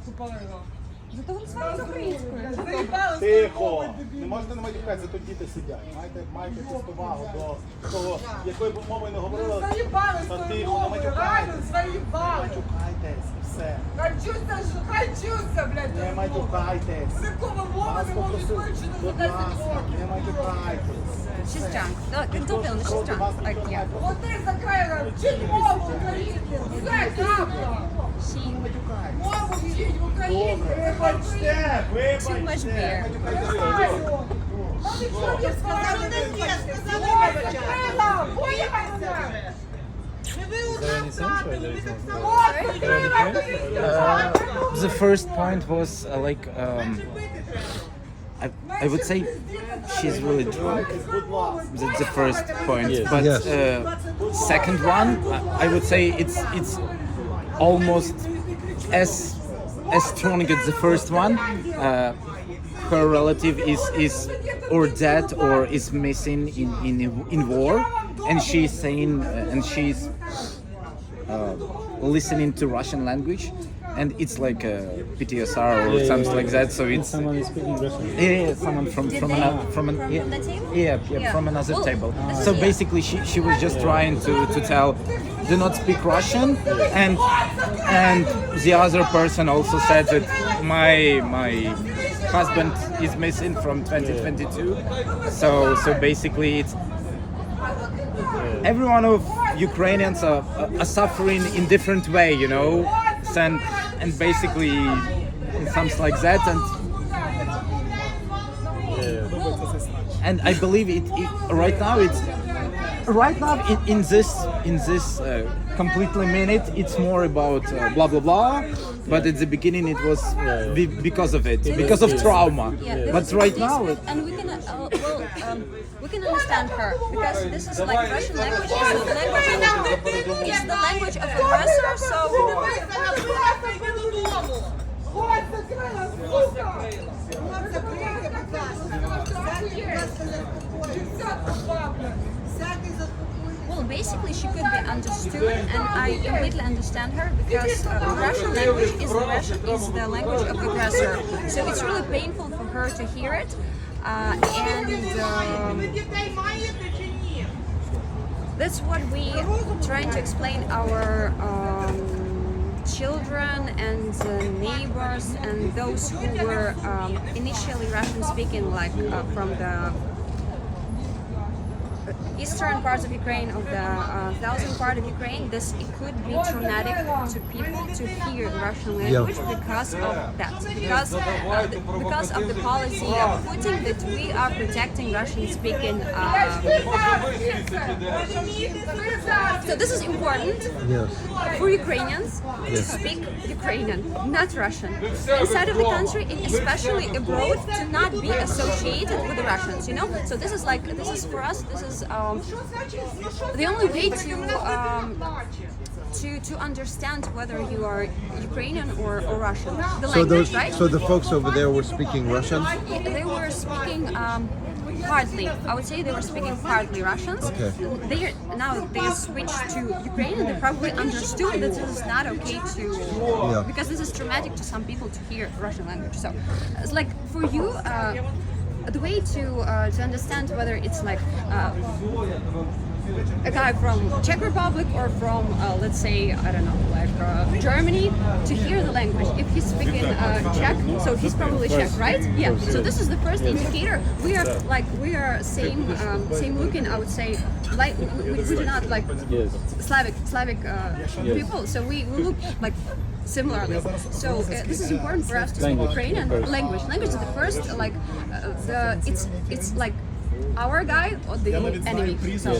тупорила. Зато він сварить з українською. Тихо! Не можете не матюкатися, тут діти сидять. Маєте якусь повагу до того, якою б мовою не говорили. Заїбались Та тою тихо, не мовою, реально матюкайтесь. Не заїбались. матюкайтесь, все. Хачуся, блядь, Не матюкайтесь. Рикова мова не можуть вивчити за 10 років. Не матюкайтесь. She's drunk. Look, it's open, she's drunk. Like, yeah. Вони закрили, вчить мову українську. Все, крапка. She Мову вчить українську. Вибачте, too much beer. The first point was I would say she's really drunk. That's the first point. But second one, I would say it's almost as strong as the first one. Her relative is or dead or is missing in war, and she's saying and she's listening to Russian language, and it's like a PTSR or something like that. So it's Someone is speaking Russian. yeah, someone from Did another they? from an On the table? yeah, from another Well, table. this is- So yeah. basically, she was just trying to tell, do not speak Russian, and the other person also said that my husband is missing from 2022. So basically, it's every one of Ukrainians are suffering in different way, you know, and basically something like that, and I believe it right now in this completely minute it's more about blah blah blah, but at the beginning it was because of it, because of trauma. Yeah, But right this now bit, and we can understand her because this is like Russian language is the language of aggressor. So well, basically she could be understood, and I completely understand her because Russian language is the language of aggressor. So it's really painful for her to hear it, that's what we trying to explain our children and neighbors and those who were initially Russian speaking, like from the eastern parts of Ukraine, of the southern part of Ukraine. It could be traumatic to people to hear Russian language because of that, because of the policy of Putin that we are protecting Russian speaking. So this is important for Ukrainians to speak Ukrainian, not Russian. Inside of the country, and especially abroad, to not be associated with the Russians, you know? So this is for us, this is the only way to understand whether you are Ukrainian or Russian. The language, right? So the folks over there were speaking Russian? They were speaking partly. I would say they were speaking partly Russians. Okay. They switched to Ukrainian. They probably understood that this is not okay to because this is traumatic to some people to hear Russian language. So it's like for you. The way to understand whether it's like a guy from Czech Republic or from let's say I don't know, like Germany, to hear the language. If he's speaking Czech, so he's probably Czech, right? Yeah. So this is the first indicator. We are same looking. I would say like we do not like Slavic people. So we look like similarly. So this is important for us to speak Ukrainian language. Language is the first it's like our guy or the enemy. So